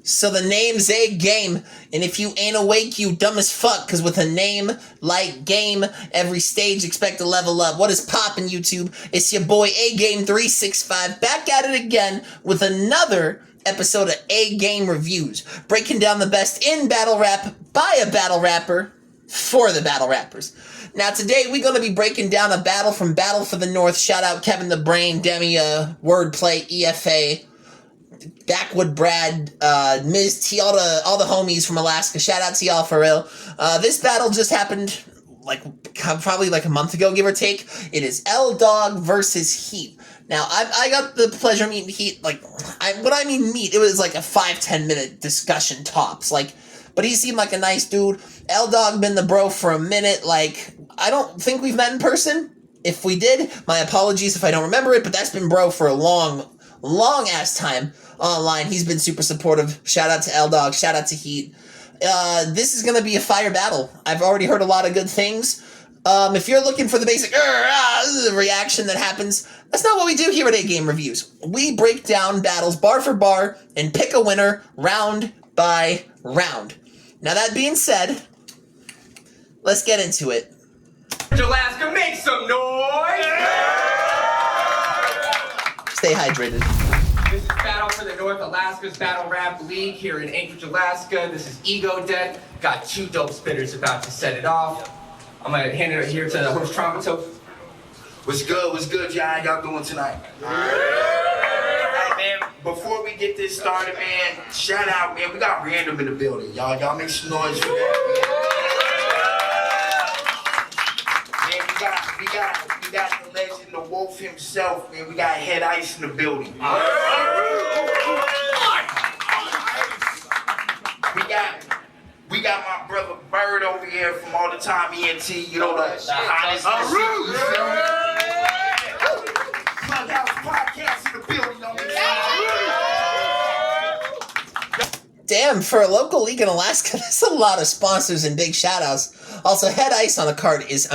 So the name's Agame, and if you ain't awake, you dumb as fuck, cause with a name like Game, every stage expect to level up. What is poppin', YouTube? It's your boy Agame365, back at it again with another episode of Agame Reviews, breaking down the best in battle rap by a battle rapper for the battle rappers. Now today we're gonna be breaking down a battle from Battle for the North. Shout out Kevin the Brain, Demi, Wordplay, EFA, Backwood Brad, Ms. T, all the homies from Alaska. Shout out to y'all for real. This battle just happened probably like a month ago, give or take. It is Dawg versus Heat. Now I got the pleasure of meeting Heat. When I mean meet, it was like a 5-10 minute discussion tops. But he seemed like a nice dude. Dawg been the bro for a minute. I don't think we've met in person. If we did, my apologies if I don't remember it, but that's been bro for a long ass time online. He's been super supportive. Shout out to Dawg. Shout out to Heat. This is going to be a fire battle. I've already heard a lot of good things. If you're looking for the basic reaction that happens, that's not what we do here at Agame Reviews. We break down battles bar for bar and pick a winner round by round. Now that being said, let's get into it. Alaska, make some noise! Stay hydrated. This is Battle for the North, Alaska's Battle Rap League here in Anchorage, Alaska. This is Ego Deck. Got two dope spitters about to set it off. I'm gonna hand it here to the host Trompeto. What's good, y'all? How y'all doing tonight? Hey, man, before we get this started, man, shout out, man, we got Random in the building. Y'all make some noise for that, man. We got the legend, the wolf himself, man. We got Head Ice in the building. We got my brother Bird over here from all the time ENT, you know, the hottest podcast in the building. Damn, for a local league in Alaska, that's a lot of sponsors and big shout outs. Also, Head Ice on a card is,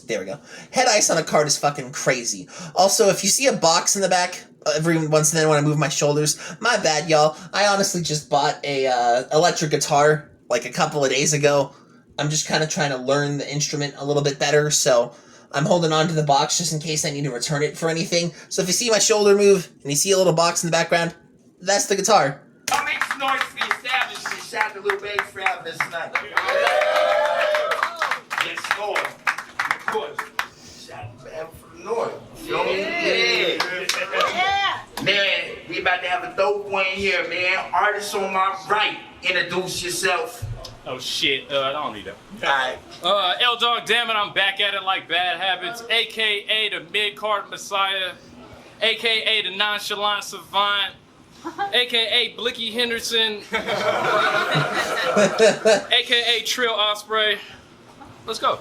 there we go. Head Ice on a card is fucking crazy. Also, if you see a box in the back, every once in a while when I move my shoulders, my bad, y'all. I honestly just bought a electric guitar like a couple of days ago. I'm just kind of trying to learn the instrument a little bit better, so I'm holding on to the box just in case I need to return it for anything. So if you see my shoulder move and you see a little box in the background, that's the guitar. I'll make some noise for the establishment. Shout out to Lil Baby for having us tonight. Yes, Lord. Of course. Shout out to Battle for the North. Yeah. Man, we about to have a dope one here, man. Artist on my right. Introduce yourself. Oh shit, I don't need that. Alright. Dawg, damn it, I'm back at it like bad habits, aka the mid-card messiah, aka the nonchalant savant, aka Blicky Henderson, aka Trill Osprey. Let's go.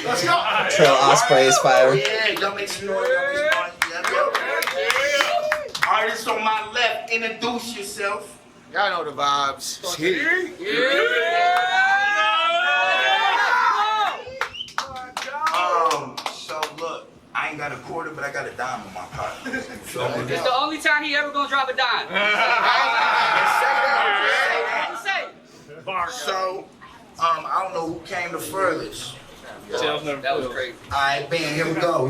Let's go. Trill Osprey is fire. Yeah, y'all make some noise. Artist on my left, introduce yourself. Y'all know the vibes. So look, I ain't got a quarter, but I got a dime in my pocket. It's the only time he ever gonna drop a dime. So, I don't know who came the furthest. That was crazy. Alright, man, here we go.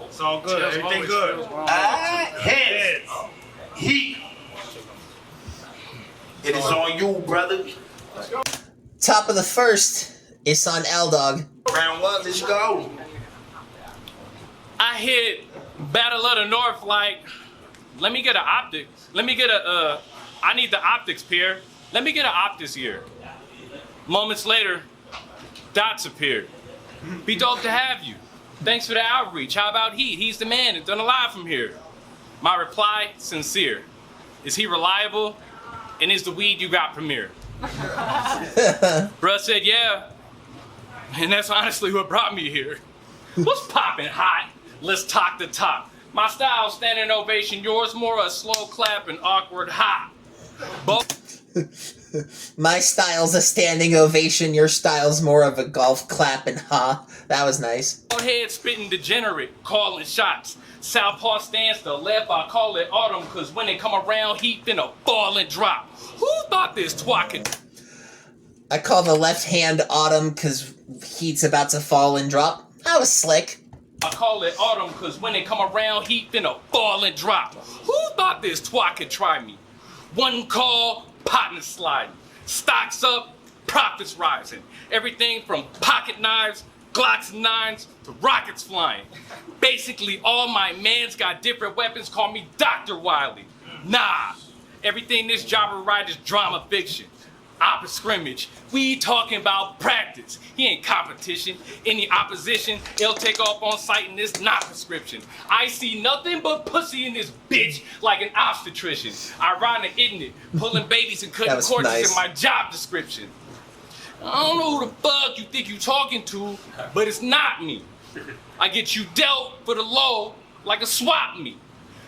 It's all good. Everything good. Heads. Heat. It is on you, brother. Top of the first, it's on Dawg. Round one, let's go. I hit Battle of the North let me get an optics. Let me get I need the optics, Pierre. Let me get an optics here. Moments later, dots appeared. Be dope to have you. Thanks for the outreach. How about Heat? He's the man and done a lot from here. My reply, sincere. Is he reliable? And is the weed you got premier? Bruh said, yeah. And that's honestly what brought me here. What's poppin' hot? Let's talk the top. My style, standing ovation. Yours more a slow clap and awkward hop. Both. My style's a standing ovation, your style's more of a golf clap and ha. That was nice. Head spitting degenerate, calling shots. Southpaw stance, the left, I call it autumn, cause when they come around, he finna fall and drop. Who thought this twat could... I call the left hand autumn cause heat's about to fall and drop. That was slick. I call it autumn, cause when they come around, he finna fall and drop. Who thought this twat could try me? One call, partner sliding. Stocks up, profits rising. Everything from pocket knives, Glocks and 9s, to rockets flying. Basically, all my mans got different weapons, call me Dr. Wiley. Nah, everything this jobber write is drama fiction. Opposite scrimmage, we talking about practice. He ain't competition. Any opposition, he'll take off on sight and it's not prescription. I see nothing but pussy in this bitch like an obstetrician. Ironic, isn't it? Pulling babies and cutting cords nice. in my job description. I don't know who the fuck you think you talking to, but it's not me. I get you dealt for the low like a swap meet.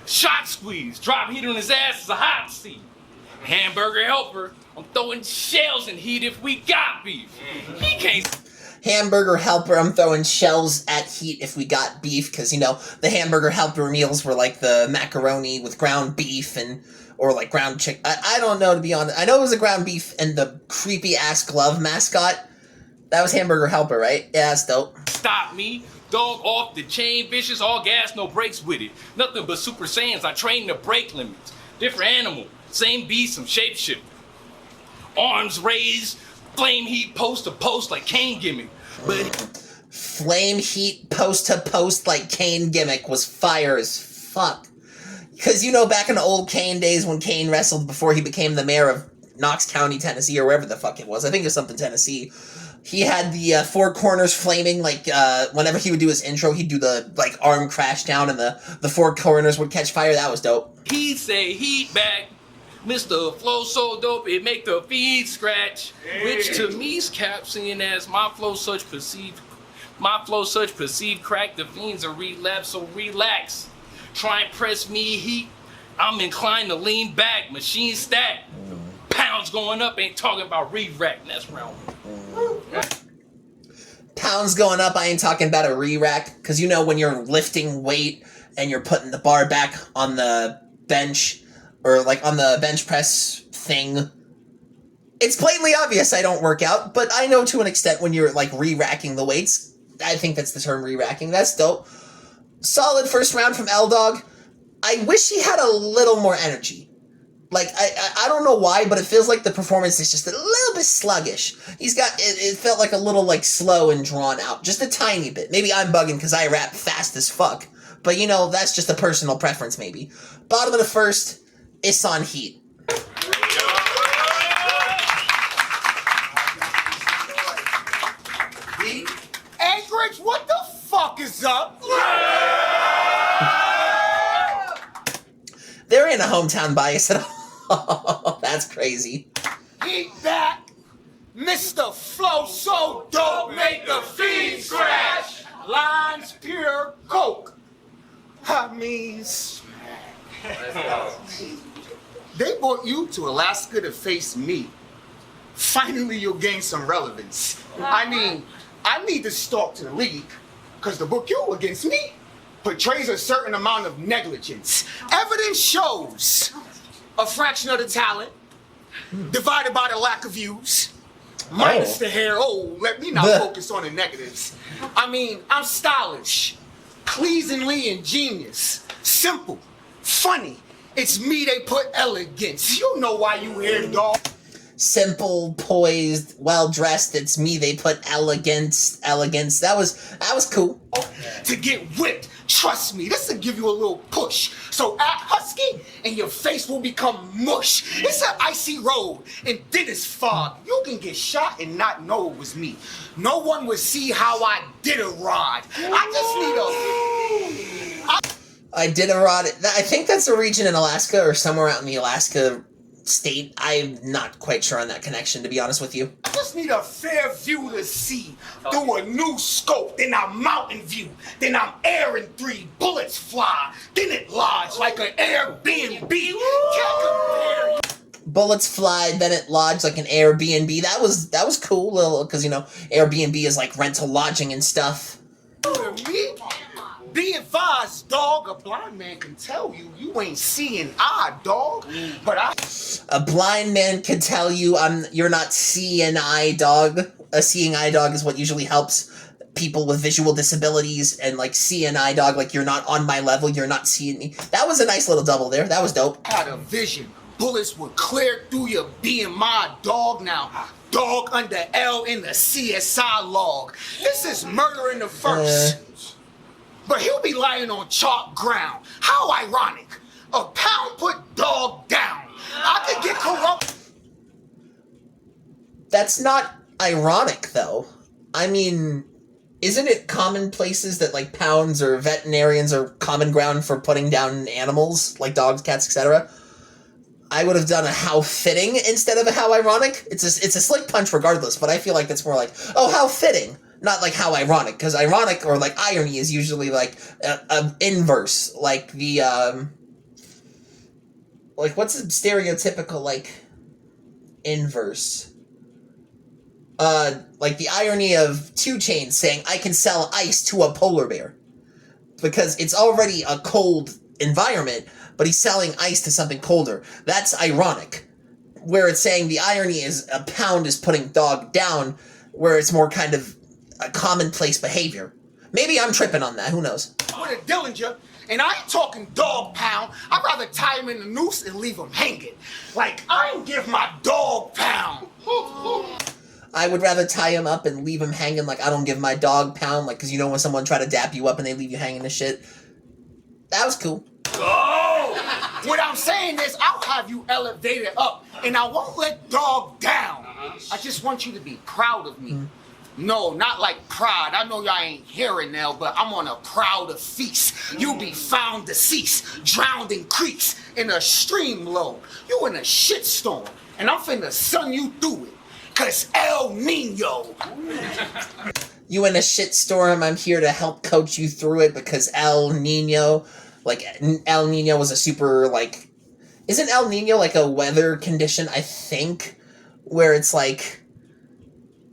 Shot squeeze, drop heat on his ass is a hot seat. Hamburger helper, I'm throwing shells in heat if we got beef. He can't... Hamburger helper, I'm throwing shells at heat if we got beef, because, you know, the hamburger helper meals were like the macaroni with ground beef and... or like ground chicken. I don't know, to be honest. I know it was a ground beef and the creepy-ass glove mascot. That was Hamburger Helper, right? Yeah, that's dope. Stop me. Dog off the chain, vicious, all gas, no brakes with it. Nothing but Super Saiyans, I train the brake limits. Different animal, same beast, some shapeshift. Arms raised, flame heat post to post like Kane gimmick. But flame heat post to post like Kane gimmick was fire as fuck. Because, you know, back in the old Kane days when Kane wrestled before he became the mayor of Knox County, Tennessee, or wherever the fuck it was. I think it was something Tennessee. He had the four corners flaming, like, whenever he would do his intro, he'd do the, like, arm crash down and the four corners would catch fire. That was dope. He'd say, heat back, Mr. Flow so dope, it make the feet scratch. Hey. Which to me's cap, seeing as my flow such perceived crack, the fiends are relapse, so relax. Try and press me heat, I'm inclined to lean back, machine stack. Pounds going up, ain't talking about re-rack, that's round. Pounds going up, I ain't talking about a re-rack, because you know when you're lifting weight and you're putting the bar back on the bench, or like on the bench press thing, it's blatantly obvious I don't work out, but I know to an extent when you're like re-racking the weights. I think that's the term, re-racking. That's dope. Solid first round from Dawg. I wish he had a little more energy. Like, I don't know why, but it feels like the performance is just a little bit sluggish. He's got, it felt like a little, like, slow and drawn out. Just a tiny bit. Maybe I'm bugging because I rap fast as fuck. But, you know, that's just a personal preference, maybe. Bottom of the first, it's on heat. Anchorage, what the fuck is up? There ain't a hometown bias at all. That's crazy. Eat that, Mr. Flow so dope, make the fiend scratch. Lines pure coke. I mean, they brought you to Alaska to face me. Finally, you'll gain some relevance. I mean, I need to stalk to the league, because the book you against me portrays a certain amount of negligence. Evidence shows a fraction of the talent divided by the lack of views, minus the hair. Oh, let me not focus on the negatives. I mean, I'm stylish, pleasingly ingenious, simple, funny. It's me they put elegance. You know why you here, dog. Simple, poised, well-dressed. It's me they put elegance. That was cool. To get whipped, trust me, this will give you a little push. So act husky and your face will become mush. It's an icy road and then it's fog. You can get shot and not know it was me. No one will see how I did a rod. I did a rod. I think that's a region in Alaska or somewhere out in the Alaska state. I'm not quite sure on that connection, to be honest with you. I just need a fair view to see through a new scope. Then I'm mountain view. Then I'm air in 3 bullets fly. Then it lodge like an Airbnb. Can't compare. bullets fly, then it lodged like an Airbnb. That was cool, little, because, you know, Airbnb is like rental lodging and stuff. Me? Be advised, dog. A blind man can tell you ain't seeing eye, dog. But A blind man can tell you you're not seeing eye, dog. A seeing eye dog is what usually helps people with visual disabilities, and like seeing eye dog, like you're not on my level, you're not seeing me. That was a nice little double there. That was dope. had a vision. Bullets would clear through your BMI, dog. Now, dog under L in the CSI log. This is murder in the first. But he'll be lying on chalk ground. How ironic. A pound put dog down. I could get corrupt. That's not ironic, though. I mean, isn't it commonplaces that, like, pounds or veterinarians are common ground for putting down animals, like dogs, cats, etc.? I would have done a how fitting instead of a how ironic. It's a slick punch regardless, but I feel like that's more like, oh, how fitting, not like how ironic, because ironic or, like, irony is usually, like, a inverse, like the, like, what's a stereotypical, like, inverse? Like the irony of 2 Chainz saying, I can sell ice to a polar bear. Because it's already a cold environment, but he's selling ice to something colder. That's ironic. Where it's saying the irony is a pound is putting dog down, where it's more kind of a commonplace behavior. Maybe I'm tripping on that, who knows? With a Dillinger, and I ain't talking dog pound. I'd rather tie him in the noose and leave him hanging. Like, I ain't give my dog pound. I would rather tie him up and leave him hanging, like I don't give my dog pound, like, because you know when someone try to dap you up and they leave you hanging and shit. That was cool. Oh! What I'm saying is, I'll have you elevated up, and I won't let dog down. I just want you to be proud of me. No, not like pride. I know y'all ain't hearing now, but I'm on a prouder feast. You be found deceased, drowned in creeks, in a stream low. You in a shitstorm, and I'm finna sun you through it. Cause El Nino. You in a shitstorm, I'm here to help coach you through it because El Nino, like, El Nino was a super, like, isn't El Nino like a weather condition, I think, where it's like,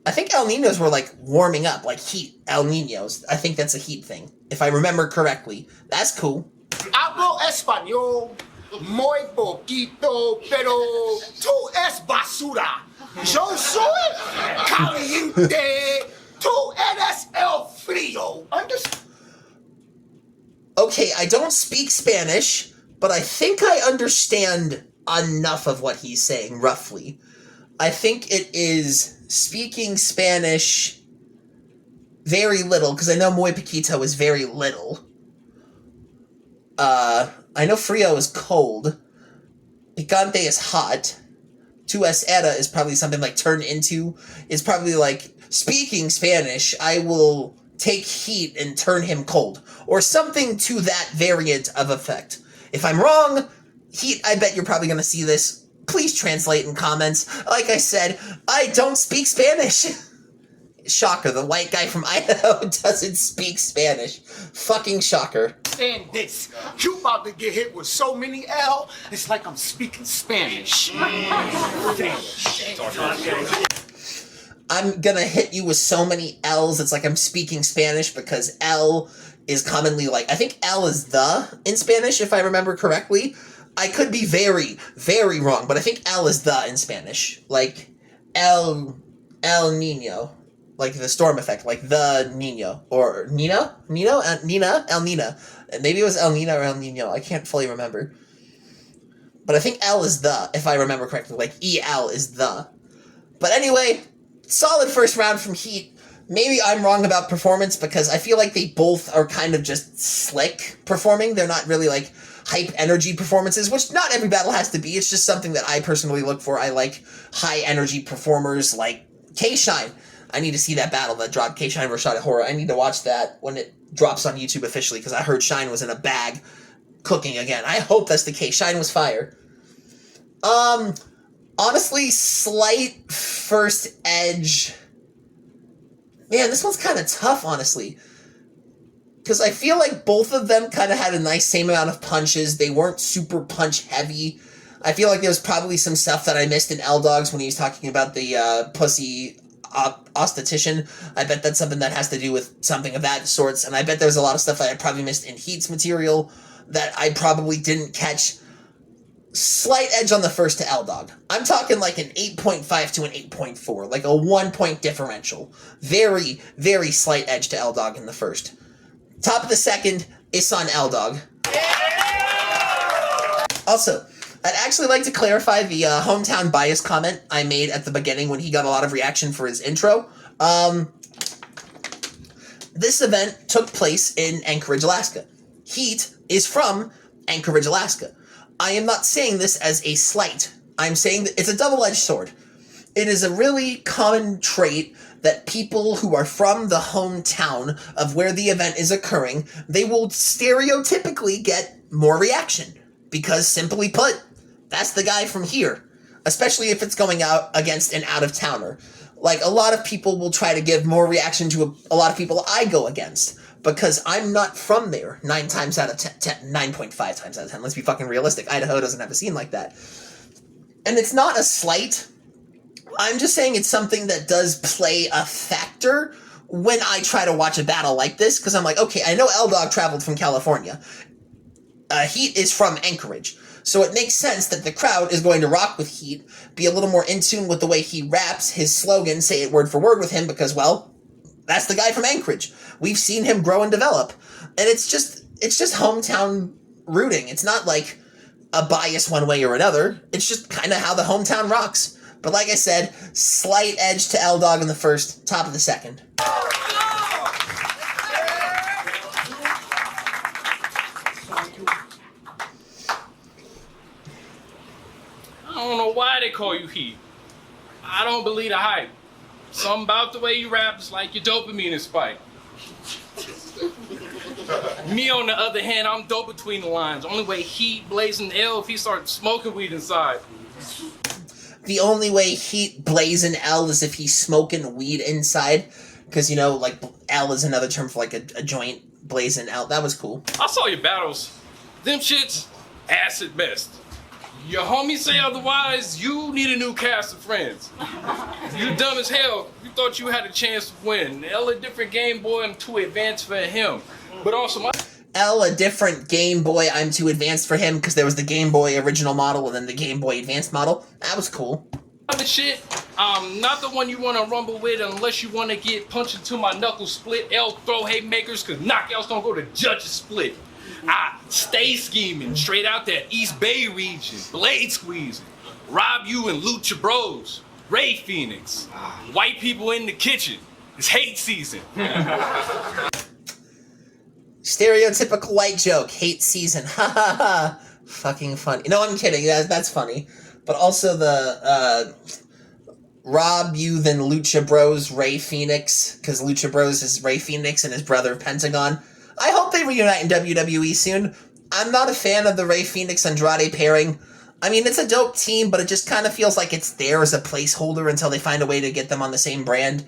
I think El Ninos were like warming up, like heat El Ninos. I think that's a heat thing, if I remember correctly. That's cool. Hablo español, muy poquito, pero tú es basura. Yo soy caliente, tú eres el frío. Understand? Okay, I don't speak Spanish, but I think I understand enough of what he's saying, roughly. I think it is speaking Spanish very little, because I know muy poquito is very little. I know frío is cold. Picante is hot. Tu es era is probably something like turn into. Is probably like, speaking Spanish, I will take heat and turn him cold. Or something to that variant of effect. If I'm wrong, Heat, I bet you're probably going to see this. Please translate in comments. Like I said, I don't speak Spanish. Shocker, the white guy from Idaho doesn't speak Spanish. Fucking shocker. Understand this. You about to get hit with so many L, it's like I'm speaking Spanish. I'm gonna hit you with so many L's, it's like I'm speaking Spanish, because L is commonly like, I think L is the in Spanish, if I remember correctly. I could be very, very wrong, but I think L is the in Spanish. Like, El Nino. Like the storm effect, like the Nino. Or Nina? El Nina. Maybe it was El Nina or El Nino. I can't fully remember. But I think L is the, if I remember correctly. Like, EL is the. But anyway, solid first round from Heat. Maybe I'm wrong about performance, because I feel like they both are kind of just slick performing. They're not really, like, hype energy performances, which not every battle has to be. It's just something that I personally look for. I like high energy performers like K-Shine. I need to see that battle that dropped, K-Shine vs. Shot Horror. I need to watch that when it drops on YouTube officially, because I heard Shine was in a bag cooking again. I hope that's the case. Shine was fire. Honestly, slight first edge. Man, this one's kind of tough, honestly. Because I feel like both of them kind of had a nice same amount of punches. They weren't super punch heavy. I feel like there was probably some stuff that I missed in L-Dogs when he was talking about the pussy osthetician. I bet that's something that has to do with something of that sorts, and I bet there's a lot of stuff that I probably missed in Heat's material that I probably didn't catch. Slight edge on the first to L-Dog. I'm talking like an 8.5 to an 8.4, like a 1 point differential. Very, very slight edge to L-Dog in the first. Top of the second, it's on L-Dog. Also, I'd actually like to clarify the hometown bias comment I made at the beginning when he got a lot of reaction for his intro. This event took place in Anchorage, Alaska. Heat is from Anchorage, Alaska. I am not saying this as a slight. I'm saying that it's a double-edged sword. It is a really common trait that people who are from the hometown of where the event is occurring, they will stereotypically get more reaction. Because, simply put, that's the guy from here. Especially if it's going out against an out-of-towner. Like, a lot of people will try to give more reaction to a lot of people I go against. Because I'm not from there 9 times out of 10, 9.5 times out of 10. Let's be fucking realistic. Idaho doesn't have a scene like that. And it's not a slight. I'm just saying it's something that does play a factor when I try to watch a battle like this. Because I'm like, okay, I know L-Dog traveled from California. Heat is from Anchorage. So it makes sense that the crowd is going to rock with Heat, be a little more in tune with the way he raps, his slogan, say it word for word with him, because, well, that's the guy from Anchorage. We've seen him grow and develop. And it's just hometown rooting. It's not like a bias one way or another. It's just kind of how the hometown rocks. But like I said, slight edge to L-Dog in the first, top of the second. I don't know why they call you Heat. I don't believe the hype. Something about the way you rap is like your dopamine is spiked. Me, on the other hand, I'm dope between the lines. Only way Heat blazing L if he starts smoking weed inside. The only way Heat blazing L is if he's smoking weed inside. Because, you know, like, L is another term for, like, a joint blazing L. That was cool. I saw your battles. Them shits, ass at best. Your homies say otherwise, you need a new cast of friends. You dumb as hell. You thought you had a chance to win. L a different Game Boy, I'm too advanced for him. But also L a different Game Boy, I'm too advanced for him, because there was the Game Boy original model and then the Game Boy Advanced model. That was cool. Other shit, not the one you want to rumble with unless you want to get punched until my knuckles split. L throw haymakers, because knockouts don't go to judges split. I stay scheming, straight out that East Bay region, blade squeezing, rob you and loot your bros, Ray Phoenix, white people in the kitchen, it's hate season. Stereotypical white joke, hate season, ha ha ha, fucking funny. No, I'm kidding, that's funny. But also the, rob you then Lucha Bros, Ray Phoenix, because Lucha Bros is Ray Phoenix and his brother Pentagon. I hope they reunite in WWE soon. I'm not a fan of the Ray Phoenix-Andrade pairing. I mean, it's a dope team, but it just kind of feels like it's there as a placeholder until they find a way to get them on the same brand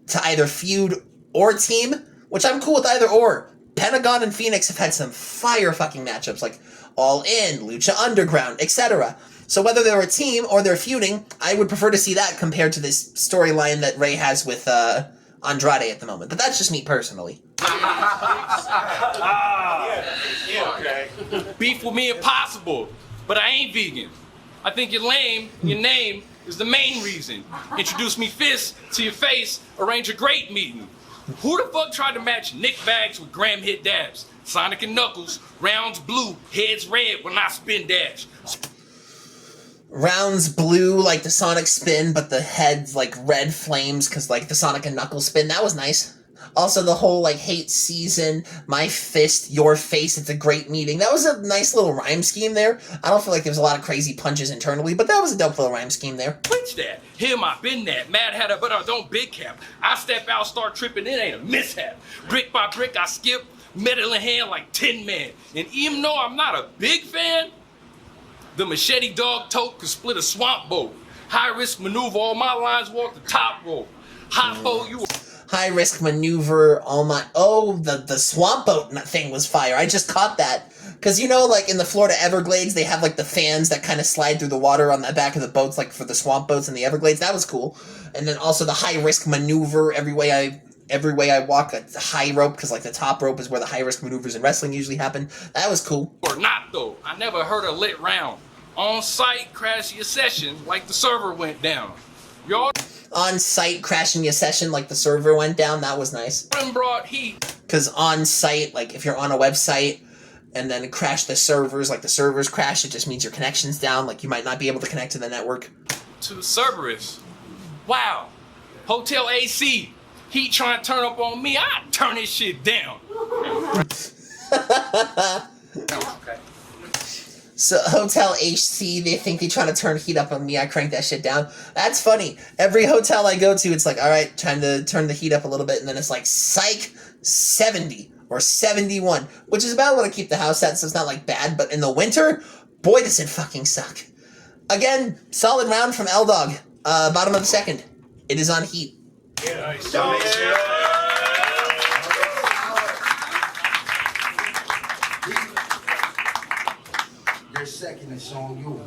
to either feud or team, which I'm cool with either or. Pentagon and Phoenix have had some fire fucking matchups, like All In, Lucha Underground, etc. So whether they're a team or they're feuding, I would prefer to see that compared to this storyline that Ray has with Andrade at the moment. But that's just me personally. Okay. Beef with me impossible, but I ain't vegan. I think you're lame. Your name is the main reason. Introduce me fists to your face, arrange a great meeting. Who the fuck tried to match Nick Bags with Graham hit dabs? Sonic and Knuckles, rounds blue, heads red when I spin dash. Rounds blue like the Sonic spin, but the head's like red flames because like the Sonic and Knuckles spin. That was nice. Also, the whole, like, hate season, my fist, your face, it's a great meeting. That was a nice little rhyme scheme there. I don't feel like there was a lot of crazy punches internally, but that was a dope little rhyme scheme there. Preach that. Him, I been that. Mad Hatter, but I don't big cap. I step out, start tripping, it ain't a mishap. Brick by brick, I skip, metal in hand like Tin Man. And even though I'm not a big fan, the machete dog tote could split a swamp boat. High risk maneuver, all my lines walk the top rope. Hot foe, you high risk maneuver, all my... Oh, the swamp boat thing was fire. I just caught that. Because, you know, like, in the Florida Everglades, they have, like, the fans that kind of slide through the water on the back of the boats, like, for the swamp boats in the Everglades. That was cool. And then also the high-risk maneuver, every way I walk, a high rope, because, like, the top rope is where the high-risk maneuvers in wrestling usually happen. That was cool. Or not, though. I never heard a lit round. On site, crash your session like the server went down. Y'all On site, crashing your session like the server went down. That was nice. done brought heat Because on site, like, if you're on a website and then crash the servers, like the servers crash, it just means your connection's down. Like, you might not be able to connect to the network. to Cerberus. Wow. Hotel AC. He trying to turn up on me. I turn this shit down. Okay. So, Hotel HC, they think they're trying to turn heat up on me. I crank that shit down. That's funny. Every hotel I go to, it's like, all right, trying to turn the heat up a little bit, and then it's like, psych, 70 or 71, which is about what I keep the house at, so it's not, like, bad. But in the winter, boy, does it fucking suck. Again, solid round from Dawg. Bottom of the second. It is on heat. Your second is on you.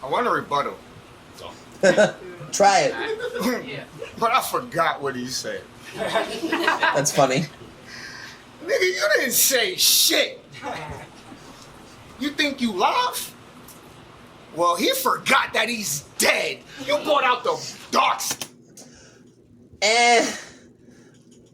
I want a rebuttal, Try it. but I forgot what he said. That's funny. Nigga, you didn't say shit. You think you live? Well, he forgot that he's dead. You brought out the dark skin.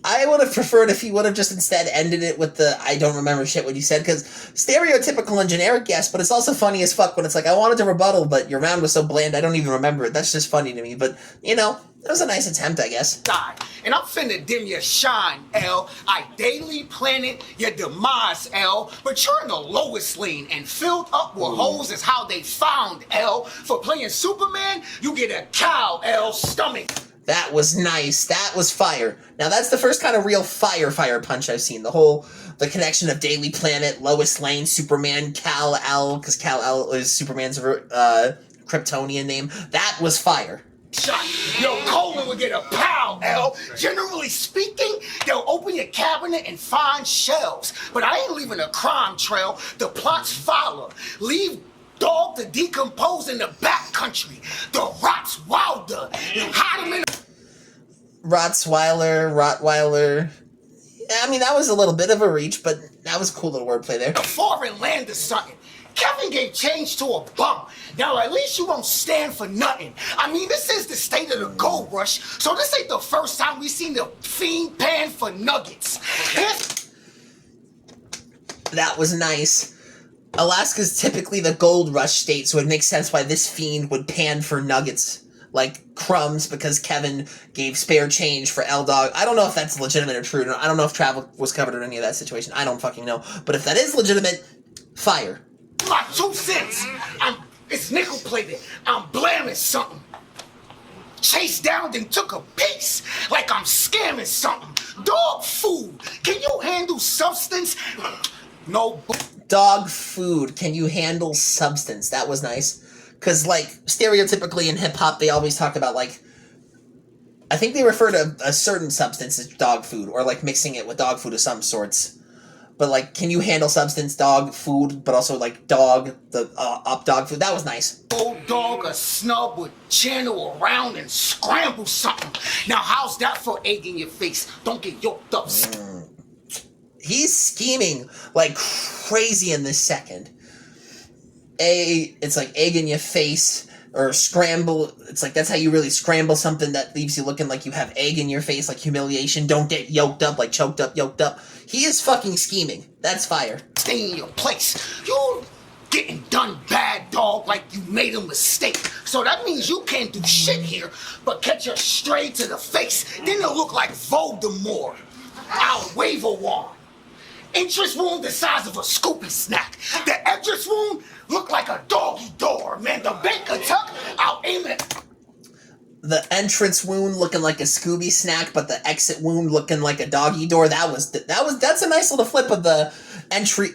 I would have preferred if he would have just instead ended it with the I don't remember shit what you said, because stereotypical and generic, yes, but it's also funny as fuck when it's like, I wanted to rebuttal, but your round was so bland, I don't even remember it. That's just funny to me, but, you know, it was a nice attempt, I guess. Die. And I'm finna dim your shine, L. I daily planet your demise, L. But you're in the lowest lane and filled up with holes is how they found, L. For playing Superman, you get a cow, L. Stomach. That was nice. That was fire. Now, that's the first kind of real fire punch I've seen. The connection of Daily Planet, Lois Lane, Superman, Kal-El, because Kal-El is Superman's Kryptonian name. That was fire. Shot. Yo, Coleman would get a pow, L. Generally speaking, they'll open your cabinet and find shelves. But I ain't leaving a crime trail. The plots follow. Leave Dawg to decompose in the back country. The rot's wilder. Hide him in Rottweiler. I mean, that was a little bit of a reach, but that was a cool little wordplay there. a foreign land or something. Kevin gave change to a bum. Now, at least you won't stand for nothing. I mean, this is the state of the gold rush, so this ain't the first time we seen the fiend pan for nuggets. That was nice. Alaska's typically the gold rush state, so it makes sense why this fiend would pan for nuggets, like crumbs, because Kevin gave spare change for Dawg. I don't know if that's legitimate or true. I don't know if travel was covered in any of that situation. I don't fucking know. But if that is legitimate, fire. My 2 cents. It's nickel plated. I'm blamming something. Chased down and took a piece like I'm scamming something. Dog food. Can you handle substance? No. Dog food. Can you handle substance? That was nice. Because, like, stereotypically in hip-hop, they always talk about, like, I think they refer to a certain substance as dog food, or, like, mixing it with dog food of some sorts. But, like, can you handle substance, dog food, but also, like, dog, the up dog food? That was nice. Old dog a snub would channel around and scramble something. Now, how's that for egg in your face? Don't get yoked up. He's scheming like crazy in this second. It's like egg in your face, or scramble. It's like that's how you really scramble something that leaves you looking like you have egg in your face, like humiliation. Don't get yoked up, like choked up, yoked up. He is fucking scheming. That's fire. Stay in your place. You getting done bad, dog, like you made a mistake. So that means you can't do shit here but catch her straight to the face. Then it'll look like Voldemort. I'll wave a wand. Entrance wound the size of a Scoopy snack. The entrance wound look like a doggy door, man. The Baker tuck, I'll aim it. The entrance wound looking like a Scooby snack, but the exit wound looking like a doggy door. That's a nice little flip of the entry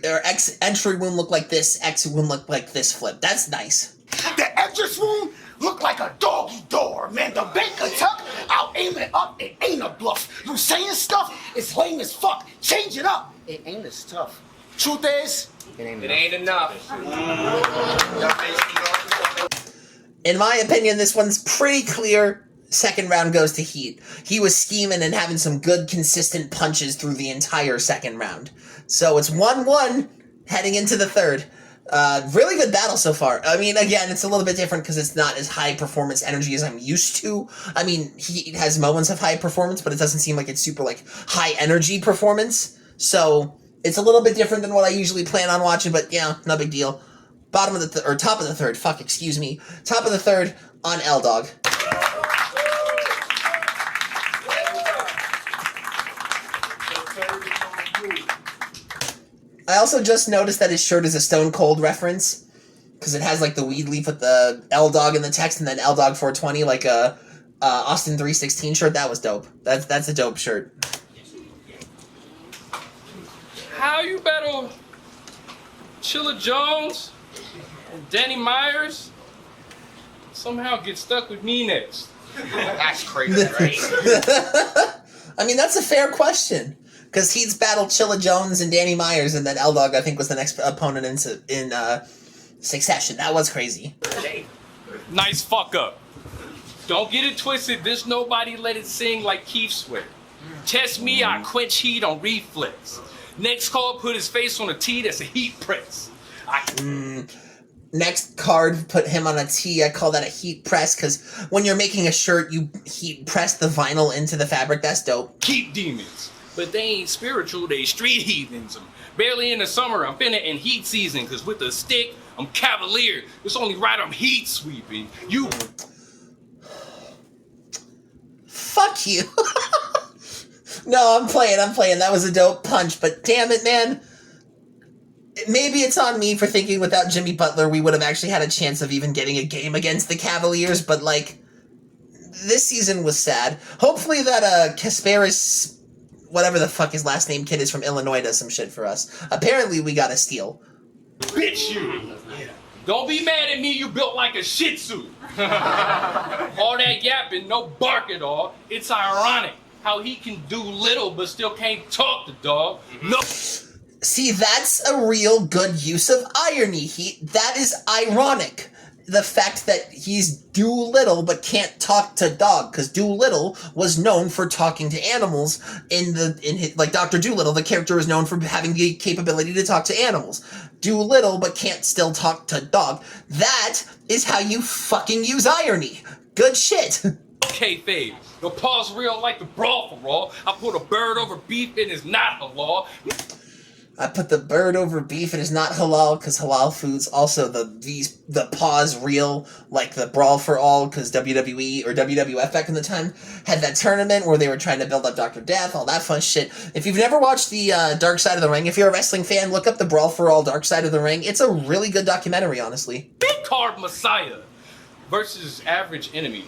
wound look like this, exit wound look like this flip. That's nice. The entrance wound look like a doggy door, man. The Baker tuck, I'll aim it up. It ain't a bluff. You saying stuff, it's lame as fuck. Change it up. It ain't as tough. Truth is, It ain't enough. In my opinion, this one's pretty clear. Second round goes to Heat. He was scheming and having some good, consistent punches through the entire second round. So it's 1-1 heading into the third. Really good battle so far. I mean, again, it's a little bit different because it's not as high performance energy as I'm used to. I mean, Heat has moments of high performance, but it doesn't seem like it's super, like, high energy performance. So it's a little bit different than what I usually plan on watching, but yeah, no big deal. Bottom of the or top of the third. Fuck, excuse me. Top of the third on Dawg. I also just noticed that his shirt is a Stone Cold reference because it has like the weed leaf with the Dawg in the text and then Dawg 420 like a Austin 316 shirt. That was dope. That's a dope shirt. How you battle Chilla Jones and Danny Myers somehow get stuck with me next? that's crazy, right? I mean, that's a fair question. Because Heat's battled Chilla Jones and Danny Myers, and then Dawg, I think, was the next opponent in succession. That was crazy. Nice fuck up. Don't get it twisted. This nobody let it sing like Keith Sweat. Test me, I quench heat on reflex. Next call, put his face on a tee, that's a heat press. Next card, put him on a tee. I call that a heat press, because when you're making a shirt, you heat press the vinyl into the fabric. That's dope. Keep demons. But they ain't spiritual, they street heathens. I'm barely in the summer, I'm finna in heat season, cause with a stick, I'm cavalier. It's only right I'm heat sweeping. You... Fuck you. No, I'm playing. That was a dope punch, but damn it, man. Maybe it's on me for thinking without Jimmy Butler, we would have actually had a chance of even getting a game against the Cavaliers, but like, this season was sad. Hopefully that, Kasparis, whatever the fuck his last name kid is from Illinois, does some shit for us. Apparently we got a steal. Bitch you! Don't be mad at me, you built like a shih tzu. All that yapping, no bark at all. It's ironic how he can do little but still can't talk to dog. No. See, that's a real good use of irony, Heat. That is ironic. The fact that he's Doolittle but can't talk to Dawg, because Doolittle was known for talking to animals in his, like Dr. Doolittle, the character is known for having the capability to talk to animals. Doolittle but can't still talk to Dawg. That is how you fucking use irony. Good shit. Okay, Fave. Your paw's real like the brawl for all. I put a bird over beef and it's not a law. I put the bird over beef. It is not halal because halal foods. Also, the pause real, like the Brawl for All, because WWE or WWF back in the time had that tournament where they were trying to build up Dr. Death, all that fun shit. If you've never watched the Dark Side of the Ring, if you're a wrestling fan, look up the Brawl for All Dark Side of the Ring. It's a really good documentary, honestly. Big card Messiah versus average enemy.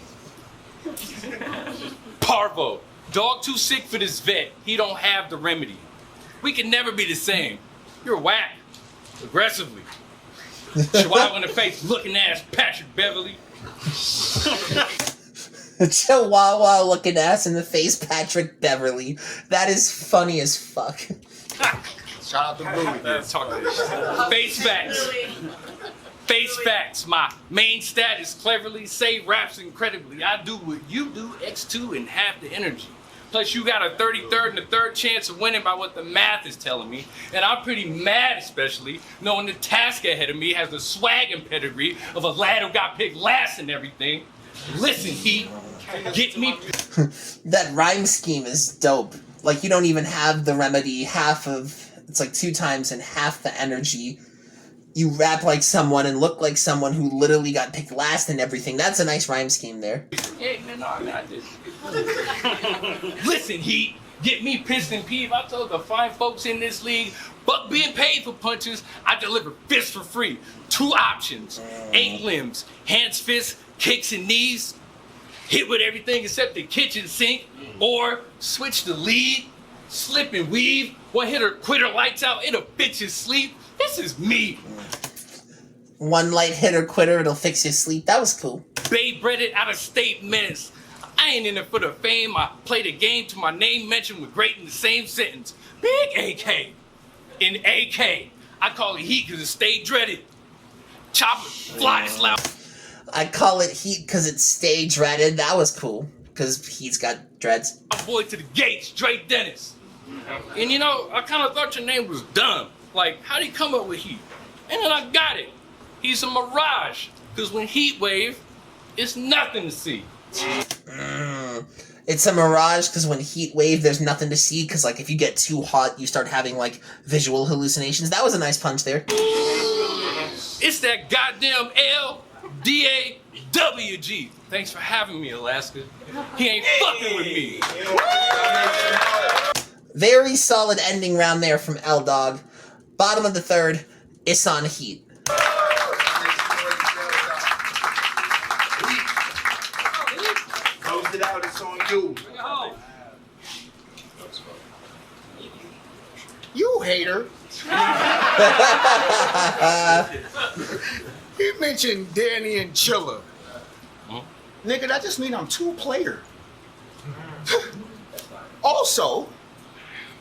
Parvo. Dawg too sick for this vet. He don't have the remedy. We can never be the same. You're whack. Aggressively. Chihuahua in the face, looking ass Patrick Beverly. Chihuahua looking ass in the face Patrick Beverly. That is funny as fuck. Shout out to Booty. Let's talk this shit. Face facts. Face facts. My main stat is cleverly, say raps incredibly. I do what you do, X2 and half the energy. Plus, you got a 33rd and a third chance of winning by what the math is telling me. And I'm pretty mad, especially, knowing the task ahead of me has the swag and pedigree of a lad who got picked last and everything. Listen, Heat, get me... That rhyme scheme is dope. Like, you don't even have the remedy. It's like 2 times and half the energy. You rap like someone and look like someone who literally got picked last and everything. That's a nice rhyme scheme there. Yeah, man, no, I did. Listen, Heat, get me pissed and peeved. I told the fine folks in this league, fuck being paid for punches, I deliver fists for free. 2 options, 8 limbs, hands, fists, kicks, and knees. Hit with everything except the kitchen sink, or switch the lead, slip and weave, one hitter quitter lights out, it'll fix your sleep. This is me. One light hitter quitter, it'll fix your sleep. That was cool. Bay breaded out of state menace. I ain't in it for the fame. I play the game to my name mentioned with great in the same sentence. Big AK. In AK, I call it heat because it stayed dreaded. Chopper, fly is loud. I call it heat because it stayed dreaded. That was cool because he's got dreads. My boy to the gates, Drake Dennis. And you know, I kind of thought your name was dumb. Like, how'd he come up with heat? And then I got it. He's a mirage. Because when heat wave, it's nothing to see. It's a mirage because when heat wave, there's nothing to see. Because like if you get too hot, you start having like visual hallucinations. That was a nice punch there. It's that goddamn LDAWG. Thanks for having me, Alaska. He ain't fucking with me. Very solid ending round there from Dawg. Bottom of the third, it's on heat. Close it out, it's on you. You hater. He mentioned Danny and Chilla. Nigga, that just mean I'm two-player. Also,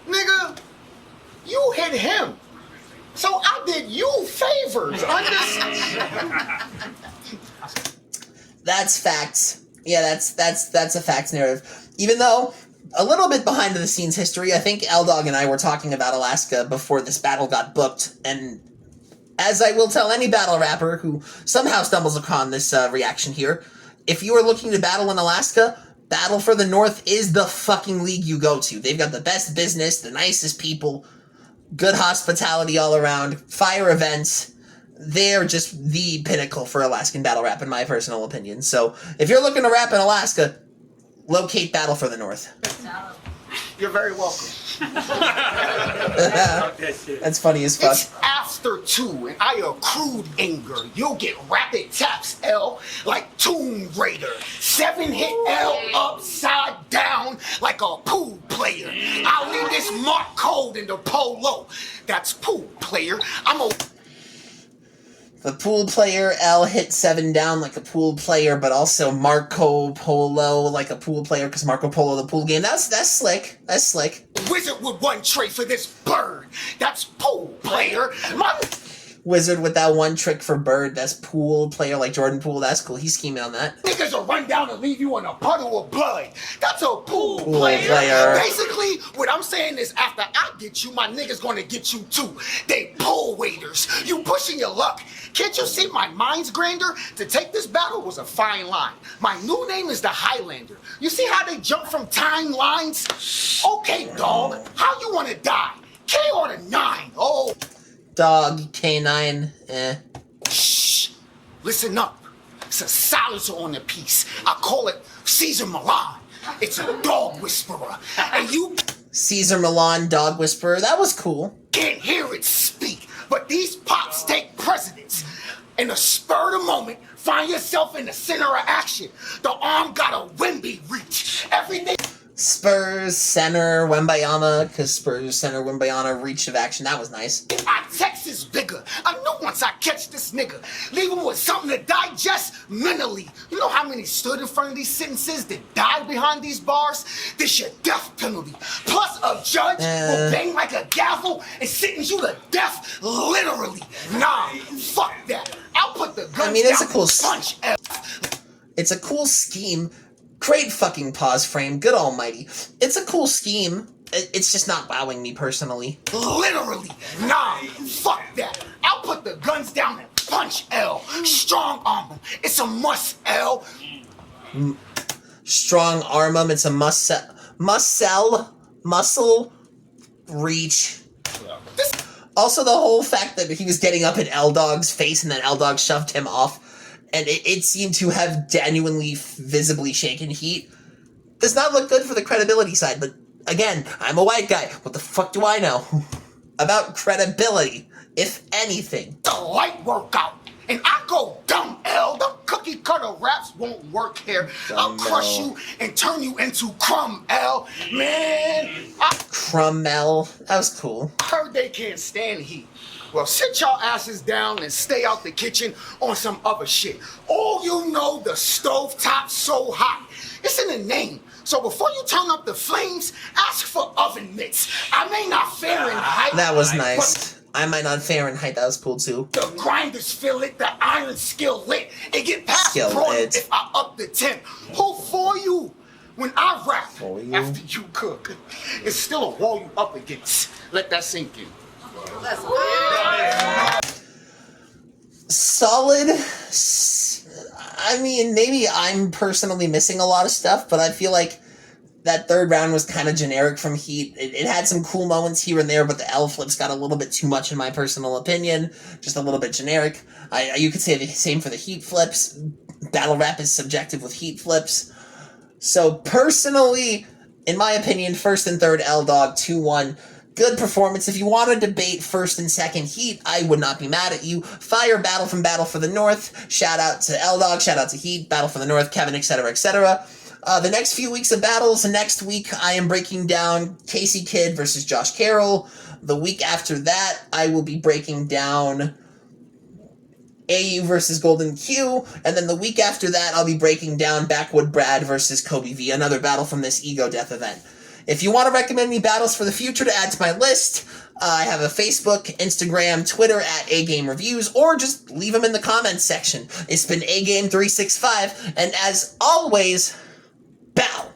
nigga, you hit him. So I did you favors. That's facts. Yeah, that's a facts narrative. Even though a little bit behind the scenes history, I think Dawg and I were talking about Alaska before this battle got booked, and as I will tell any battle rapper who somehow stumbles upon this reaction here, if you are looking to battle in Alaska, Battle for the North is the fucking league you go to. They've got the best business, the nicest people, good hospitality all around, fire events. They're just the pinnacle for Alaskan battle rap, in my personal opinion. So, if you're looking to rap in Alaska, locate Battle for the North. You're very welcome. That's funny as fuck. It's after 2 and I accrued anger. You'll get rapid taps, L, like Tomb Raider. 7 hit L upside down like a pool player. I'll leave this mark code in the polo. That's pool player. I'm a... The pool player, L hit 7 down like a pool player, but also Marco Polo like a pool player, because Marco Polo, the pool game. That's slick. That's slick. Wizard with 1 tray for this bird. That's pool player. My... Wizard with that 1 trick for bird. That's pool player like Jordan Poole. That's cool. He's scheming on that. Niggas will run down and leave you in a puddle of blood. That's a pool player. Basically, what I'm saying is after I get you, my niggas gonna get you too. They pool waiters. You pushing your luck. Can't you see my mind's grander? To take this battle was a fine line. My new name is the Highlander. You see how they jump from timelines? Okay, dog. How you wanna die? K or the 9? Oh. Dawg, K9, Shh. Listen up. It's a silencer on the piece. I call it Caesar Milan. It's a dog whisperer. And you Caesar Milan, Dog Whisperer. That was cool. can't hear it speak. But these pops take precedence. In the spur of the moment, find yourself in the center of action. The arm got a Wemby reach. Everything... Spurs, center, Wembayama, because Spurs, center, Wembayama, reach of action. That was nice. I text is bigger. I know once I catch this nigga, leave him with something to digest mentally. You know how many stood in front of these sentences that died behind these bars? This your death penalty. Plus a judge will bang like a gavel and sentence you to death literally. Nah, fuck that. I'll put the guns it's down a cool and punch F. It's a cool scheme. Great fucking pause frame. Good almighty. It's a cool scheme. It's just not wowing me personally. Literally. Nah, fuck that. I'll put the guns down and punch L. Strong arm him. It's a must, L. Strong arm 'em. It's a muscle reach. Also, the whole fact that he was getting up in Dawg's face and then Dawg shoved him off, and it seemed to have genuinely, visibly shaken heat, does not look good for the credibility side. But again, I'm a white guy. What the fuck do I know about credibility, if anything? The light workout. And I go dumb, L. The cookie cutter raps won't work here. I'll crush you and turn you into crumb, L. Man, Crummel. That was cool. I heard they can't stand heat. Well, sit y'all asses down and stay out the kitchen on some other shit. All you know, the stovetop's so hot. It's in the name. So before you turn up the flames, ask for oven mitts. I may not Fahrenheit. That was but nice. I might not Fahrenheit. That was cool too. the grinders feel it, the iron skill lit. It get past Skill broiling lit. if I up the temp. Who for you? When I rap For you. after you cook, it's still a wall you up against. Let that sink in. Solid. I mean, maybe I'm personally missing a lot of stuff, but I feel like that third round was kind of generic from Heat. It had some cool moments here and there, but the L flips got a little bit too much in my personal opinion. Just a little bit generic. You could say the same for the Heat flips. Battle rap is subjective with Heat flips. So personally, in my opinion, first and third L Dawg 2-1. Good performance. If you want to debate first and second Heat, I would not be mad at you. Fire Battle from Battle for the North. Shout out to L Dawg. Shout out to Heat. Battle for the North. Kevin, etc., etc. The next few weeks of battles. Next week, I am breaking down Casey Kidd versus Josh Carroll. The week after that, I will be breaking down AU versus Golden Q, and then the week after that, I'll be breaking down Backwood Brad versus Kobe V, another battle from this Ego Death event. If you want to recommend me battles for the future to add to my list, I have a Facebook, Instagram, Twitter at Agame Reviews, or just leave them in the comments section. It's been Agame365, and as always, bow.